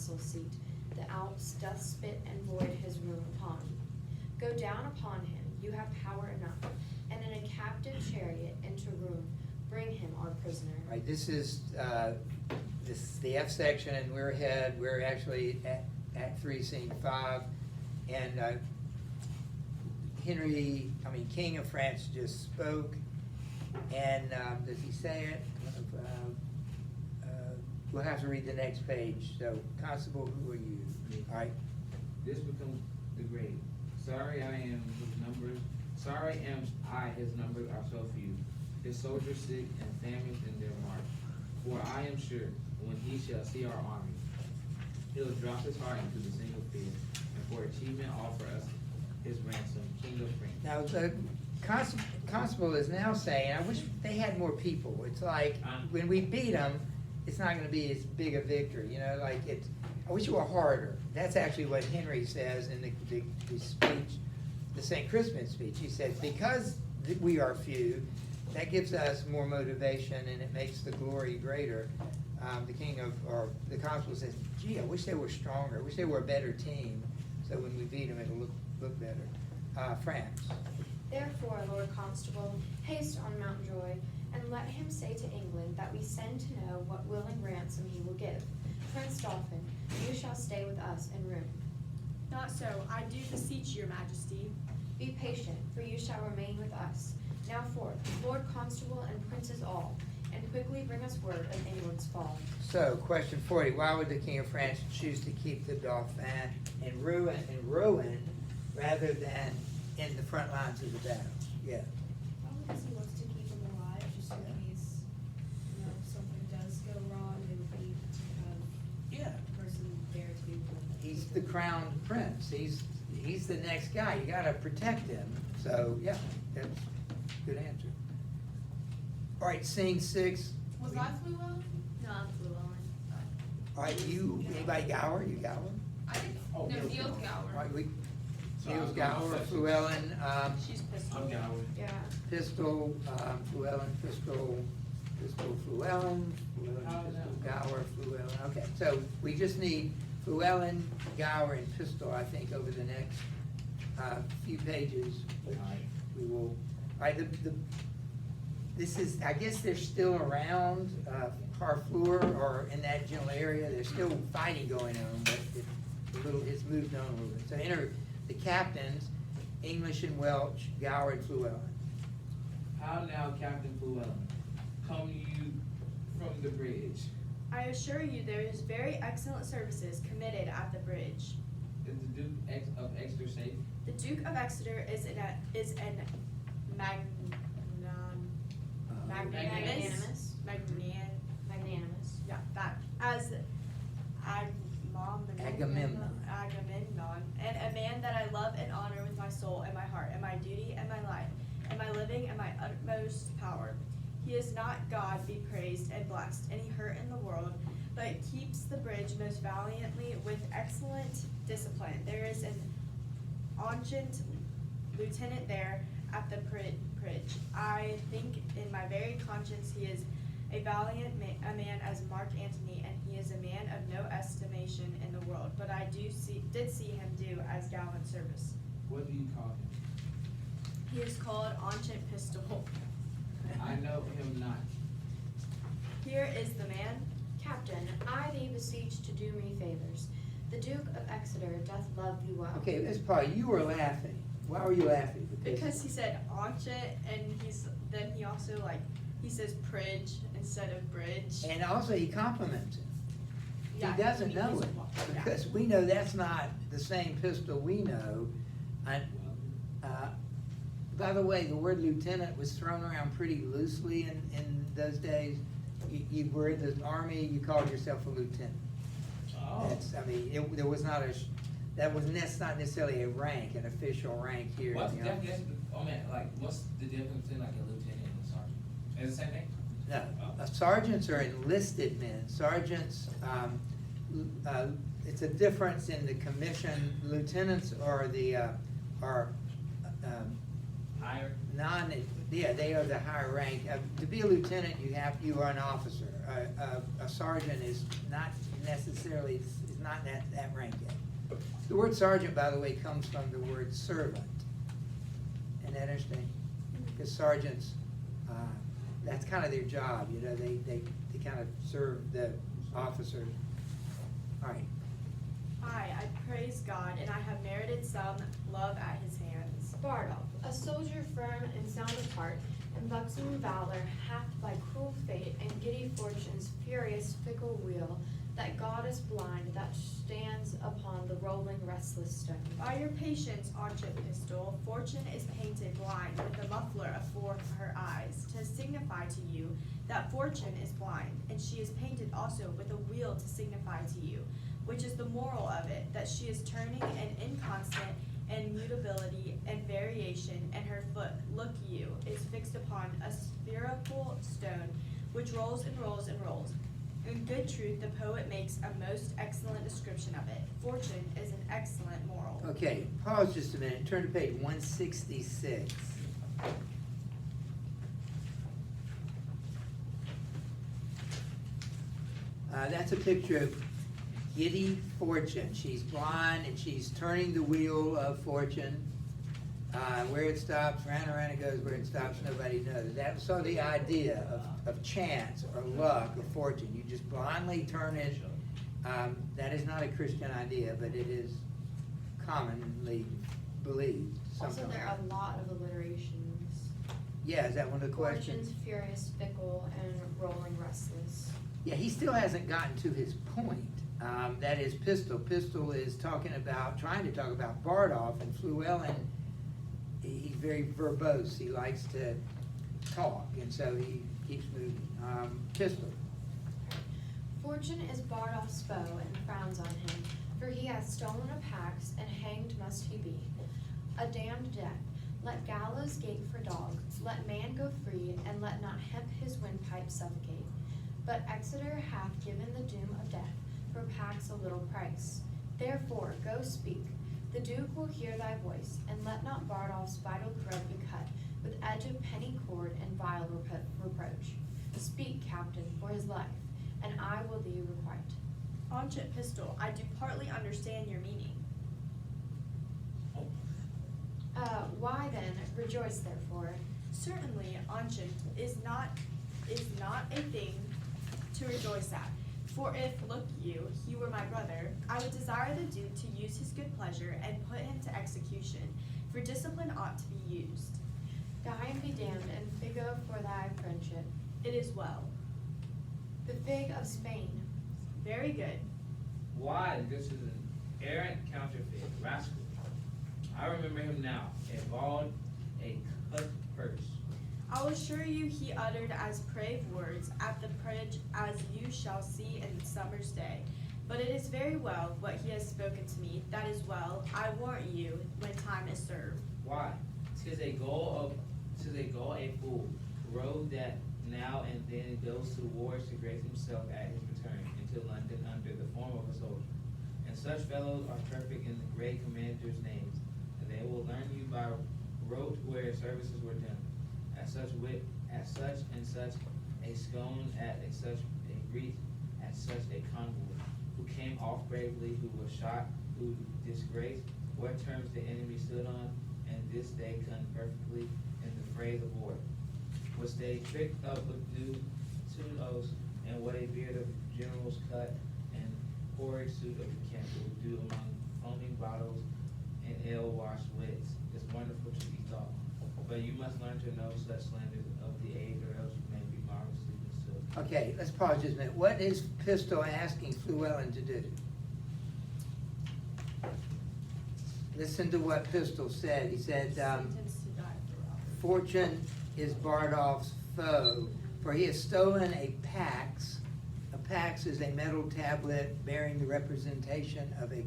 council seat. The Alps doth spit and void his room upon. Go down upon him, you have power enough, and in a captive chariot into room, bring him our prisoner. All right, this is the F section, and we're actually at Act 3, Scene 5, and King of France just spoke, and does he say it? We'll have to read the next page. So, Constable, who are you? All right. This becomes the grave. Sorry am I, his numbers are so few. His soldiers sick and famished in their march. For I am sure, when he shall see our army, he'll drop his heart into the single field, and for achievement offer us his ransom, King of France. Now, the constable is now saying, I wish they had more people. It's like, when we beat them, it's not going to be as big a victory, you know, like I wish it were harder. That's actually what Henry says in the speech, the St. Crispin speech. He says, because we are few, that gives us more motivation and it makes the glory greater. The constable says, gee, I wish they were stronger. I wish they were a better team. So when we beat them, it'll look better. France. Therefore, Lord Constable, haste on Mount Joy, and let him say to England that we send to know what willing ransom he will give. Prince Dauphin, you shall stay with us in room. Not so, I do beseech your majesty. Be patient, for you shall remain with us. Now forth, Lord Constable and princes all, and quickly bring us word of England's fall. So, question 40, why would the King of France choose to keep the Dauphin in Rouen rather than in the front lines of the battle? Yeah. Probably because he wants to keep him alive, just in case, something does go wrong, it would be to have a person there to be with him. He's the crowned prince. He's the next guy. You got to protect him. So yeah, that's a good answer. All right, Scene 6. Was I Llewellyn? No, I'm Llewellyn. All right, anybody Gower? You Gower? I think, no, Neil's All Gower. right, Niels Gower, Llewellyn, She's Pistol. I'm Gower. Yeah. Pistol, Llewellyn, Pistol, Llewellyn, Pistol, Gower, Llewellyn. Okay, so we just need Llewellyn, Gower, and Pistol, I think, over the next few pages. Which we will. All right, this is, I guess they're still around Harfleur or in that general area. There's still fighting going on, but it's moved on a little bit. So enter the captains, English and Welsh, Gower and Llewellyn. How now, Captain Llewellyn, come you from the bridge? I assure you there is very excellent services committed at the bridge. Is the Duke of Exeter safe? The Duke of Exeter is magnanimous. Magnanimous. Yeah, that as Agamemnon. And a man that I love and honor with my soul and my heart and my duty and my life and my living and my utmost power. He is not God be praised and blessed any hurt in the world, but keeps the bridge most valiantly with excellent discipline. There is an ancient lieutenant there at the bridge. I think in my very conscience he is a valiant a man as Mark Antony, and he is a man of no estimation in the world. But I did see him do as gallant service. What do you call him? He is called Ancient Pistol. I know him not. Here is the man. Captain, I thee beseech to do me favors. The Duke of Exeter doth love thee well. Okay, Miss Paul, you were laughing. Why were you laughing? Because he said ancient, and he also he says bridge instead of bridge. And also he compliments him. Yeah, He doesn't know he's- it, yeah. because we know that's not the same pistol we know. And, by the way, the word lieutenant was thrown around pretty loosely in those days. You were in the army, you called yourself a lieutenant. That's not necessarily a rank, an official rank here. What's in the the army. definition? What's the difference between like a lieutenant and a sergeant? Is it the same thing? No, sergeants are enlisted men. Sergeants, it's a difference in the commission. Lieutenants are Higher? they are the higher rank. To be a lieutenant, you are an officer. A sergeant is not necessarily, it's not that rank yet. The word sergeant, by the way, comes from the word servant. Isn't that interesting? Because sergeants, that's kind of their job, you know, they kind of serve the officers. All right. I praise God, and I have merited some love at his hands. Bardolph, a soldier firm and sound of heart, and buxom valor, hacked by cruel fate and giddy fortune's furious fickle wheel, that God is blind, that stands upon the rolling restless stone. By your patience, on-chip pistol, fortune is painted blind with a muffler afore her eyes, to signify to you that fortune is blind, and she is painted also with a wheel to signify to you, which is the moral of it, that she is turning an inconstant and mutability and variation, and her foot, look you, is fixed upon a spherical stone, which rolls and rolls and rolls. In good truth, the poet makes a most excellent description of it. Fortune is an excellent moral. Okay, pause just a minute. Turn to page 166. That's a picture of giddy fortune. She's blind and she's turning the wheel of fortune. Where it stops, round and round it goes. Where it stops, nobody knows. That so the idea of chance or luck or fortune. You just blindly turn it. That is not a Christian idea, but it is commonly believed. Also, there are a lot of alliterations. Yeah, is that one of the questions? Fortune's furious, fickle, and rolling restless. Yeah, he still hasn't gotten to his point. That is Pistol. Pistol is trying to talk about Bardolph, and Fluellen, he's very verbose. He likes to talk, and so he keeps moving. Pistol. Fortune is Bardolph's foe and frowns on him, for he has stolen a pax, and hanged must he be. A damned death. Let gallows gape for dog, let man go free, and let not hemp his windpipe suffocate. But Exeter hath given the doom of death, for pax a little price. Therefore go speak, the Duke will hear thy voice, and let not Bardolph's vital thread be cut, with edge of penny cord and vile reproach. Speak, captain, for his life, and I will thee requite. On-chip pistol, I do partly understand your meaning. Why then, rejoice therefore. Certainly, on-chip is not a thing to rejoice at. For if, look you, he were my brother, I would desire the Duke to use his good pleasure and put him to execution, for discipline ought to be used. Die and be damned, and figo for thy friendship. It is well. The fig of Spain. Very good. Why, this is an errant counterfeit, rascal. I remember him now, a bald, a cut purse. I will assure you he uttered as brave words at the bridge as you shall see in summer's day. But it is very well what he has spoken to me, that is well, I warrant you, when time is served. Why? 'Tis a goal a fool, rove that now and then goes to wars to grace himself at his return into London under the form of a soldier. And such fellows are perfect in the great commanders' names, and they will learn you by rote where services were done. At such wit, at such and such a scone, at such a greet, at such a convoy, who came off bravely, who was shot, who disgraced, what terms the enemy stood on, and this they come perfectly in the phrase of war. Was they tricked up with new oaths, and what a beard of generals cut, and horrid suit of the campbell do among foaming bottles and ale-washed wits, is wonderful to be thought. But you must learn to know such slanders of the age, or else you may be marvelously mistook. Okay, let's pause just a minute. What is Pistol asking Fluellen to do? Listen to what Pistol said. He said, Sentenced to die for robbery. Fortune is Bardolph's foe, for he has stolen a pax. A pax is a metal tablet bearing the representation of the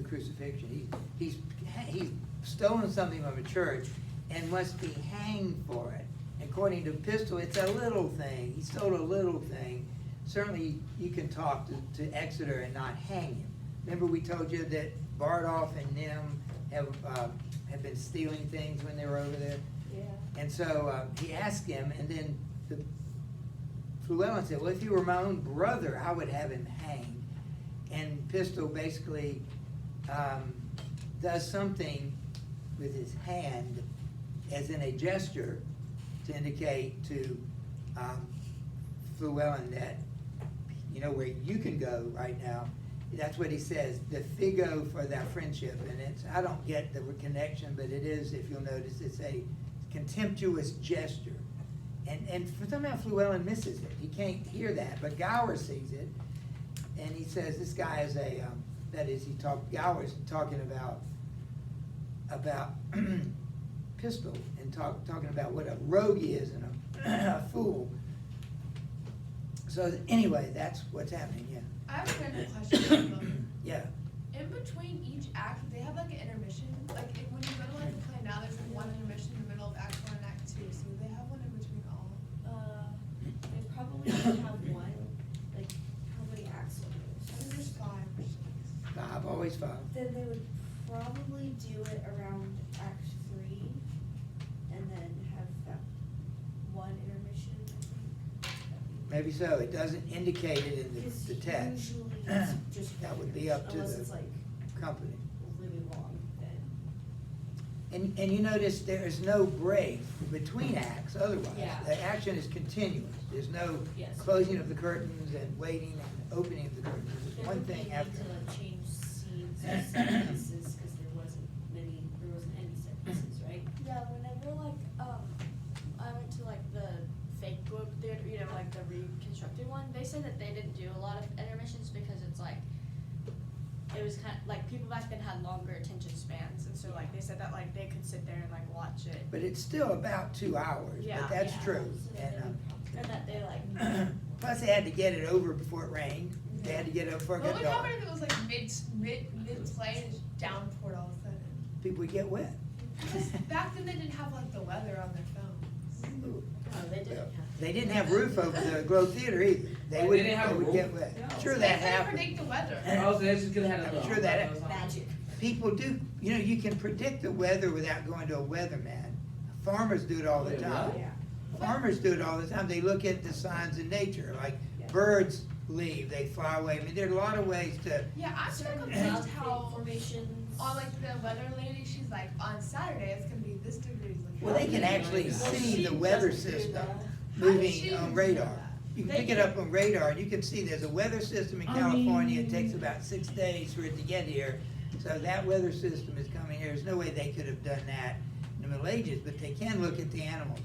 crucifixion. He's stolen something from a church and must be hanged for it. According to Pistol, it's a little thing. He stole a little thing. Certainly, you can talk to Exeter and not hang him. Remember, we told you that Bardolph and Nim have been stealing things when they were over there. Yeah. And so he asked him, and then Fluellen said, well, if he were my own brother, I would have him hanged. and Pistol basically does something with his hand as in a gesture to indicate to Llewellyn that, you know, where you can go right now. That's what he says, the figo for that friendship, and it's, I don't get the connection, but it is, if you'll notice, it's a contemptuous gesture. And for somehow Llewellyn misses it, he can't hear that, but Gower sees it, and he says this guy is Gower's talking about Pistol, and talking about what a rogue he is and a fool. So anyway, that's what's happening, yeah. I have a random question about them. Yeah. In between each act, they have like an intermission. Like when you go to like the play now, there's like one intermission in the middle of Act 1 and Act 2. So they have one in between all. They probably should have one, like, how many acts are I think there? there's 5 or 6. I've always found. Then they would probably do it around Act 3, and then have that one intermission, I think. Maybe so, it doesn't indicate it in Because the text. usually it's just. That would be up to unless the it's like company. really long, then. And you notice there is no break between acts otherwise. Yeah. The action is continuous. There's no Yes. closing of the curtains and waiting and opening of the curtains. There's one thing after. There would be need to like change scenes or set pieces, cause there wasn't any set pieces, right? Yeah, whenever like I went to like the fake book theater, you know, like the reconstructed one, they said that they didn't do a lot of intermissions because it's like it was kind of like people back then had longer attention spans, and so like they said that like they could sit there and like watch it, But it's still about 2 hours, Yeah. but that's Yeah, true. so then they would probably- and that they like Plus they had to get it over before it rained. They had to get it over before it What got would dark. happen if it was like mid play and just downpoured all of a sudden? People would get wet. Because back then they didn't have like the weather on their phones. Ooh. Oh, they didn't have. They didn't have roof over the Globe Theater either. They They would, didn't have they a would roof? get wet. No. Sure So that they couldn't happened. predict the weather. Oh, so they just could've had a I'm little. sure that Magic. People do, you know, you can predict the weather without going to a weatherman. Farmers do it all the time. Yeah. Farmers do it all the time. They look at the signs in nature, like Yeah. birds leave, they fly away. I mean, there are a lot of ways to, Yeah, I'm so Certain confused cloud how formations. on like the weather lady, she's like, on Saturday it's gonna be this degrees. Like, well, they can actually Well, see she the weather doesn't do system that. How does she moving on do radar. that? You can They pick it can- up on radar, and you can see there's a weather system in California. It takes about 6 days for it to get here. So that weather system is coming here. There's no way they could have done that in the Middle Ages, but they can look at the animals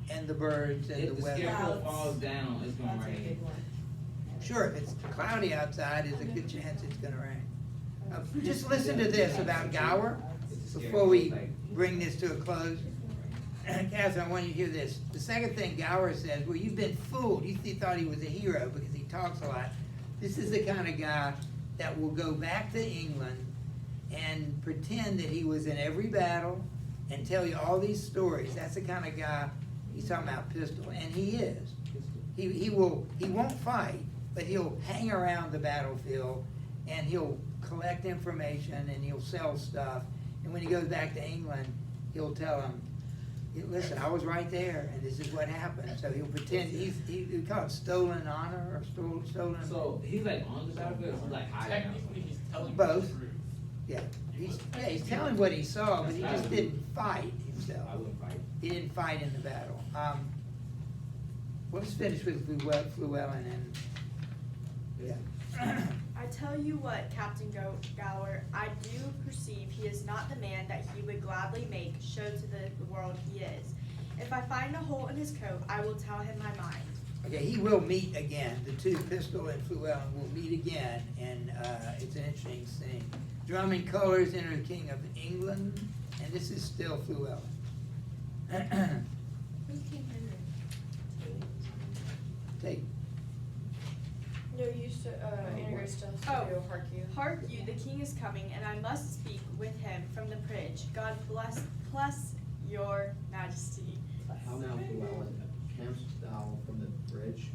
and the birds and If the the weather. scarecrow Clouds. falls down, it's gonna That's a rain. big one. Sure, if it's cloudy outside, there's a good chance it's gonna rain. Just listen to this about Gower If the before we scarecrow's like- bring this to a close. Catherine, I want you to hear this. The second thing Gower says, well, you've been fooled. You thought he was a hero because he talks a lot. This is the kind of guy that will go back to England and pretend that he was in every battle and tell you all these stories. That's the kind of guy, he's talking about Pistol, and he is. He won't fight, but he'll hang around the battlefield and he'll collect information and he'll sell stuff. And when he goes back to England, he'll tell them, listen, I was right there and this is what happened. So he'll pretend, he call it stolen honor or stolen. So he's like on the battlefield, he's like hiding. Technically, he's telling Both. the truth. Yeah, he's telling what he saw, but he just didn't fight himself. I wouldn't fight. He didn't fight in the battle. Let's finish with Llewellyn and, yeah. I tell you what, Captain Gower, I do perceive he is not the man that he would gladly make show to the world he is. If I find a hole in his coat, I will tell him my mind. Okay, he will meet again. The two, Pistol and Llewellyn, will meet again, and it's an interesting scene. Drumming colors enter the King of England, and this is still Llewellyn. Who's King Henry? Take, No, you should, integrate stuff Oh. to hark you. Hark you, the king is coming, and I must speak with him from the bridge. God bless your majesty. How now, Llewellyn, camest thou from the bridge?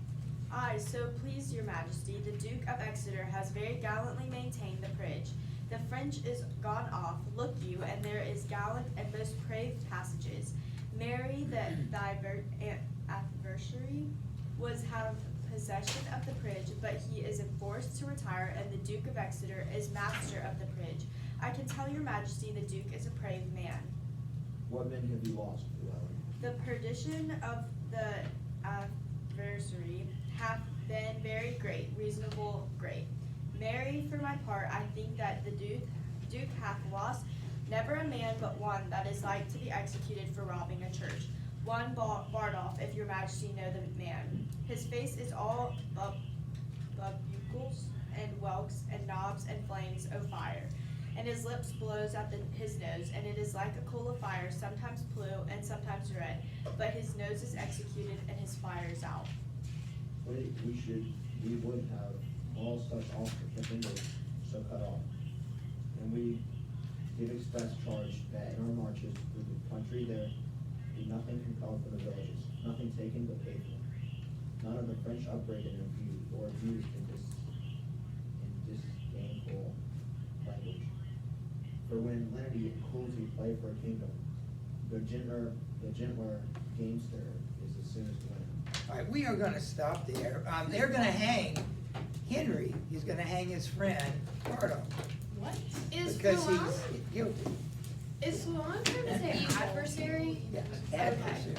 Aye, so please your majesty, the Duke of Exeter has very gallantly maintained the bridge. The French is gone off, look you, and there is gallant and most brave passages. Mary, the adversary, possession of the bridge, but he is enforced to retire, and the Duke of Exeter is master of the bridge. I can tell your majesty the Duke is a brave man. What men have you lost, Llewellyn? The perdition of the adversary hath been very great, reasonable great. Marry, for my part, I think that the Duke hath lost never a man but one that is like to be executed for robbing a church. One Bardolph, if your majesty know the man. His face is all buckles and whelks and knobs and flames o' fire. And his lips blows at his nose, and it is like a coal of fire, sometimes blue and sometimes red. But his nose is executed, and his fire is out. We would have all such offenders so cut off. And we give express charge that in our marches through the country there be nothing compelled from the villages, nothing taken but paid for. None of the French upbraided and abused in disdainful language. For when lenity and cruelty play for a kingdom, the gentler gamester is as soon as winning. All right, we are gonna stop there. They're gonna hang, Henry is gonna hang his friend, Bartle, What? Is because Llewellyn, he's guilty. is Llewellyn trying to say adversary? Yes, adversary.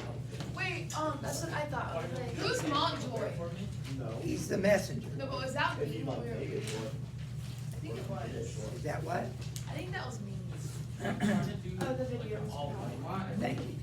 Wait, that's what I thought. I was like, who's Montjoy? No. He's the messenger. No, but was that If me you when want we were? Vegas for it. I think it was. Is that what? I think that was me. Oh, the video was. Why? Thank you.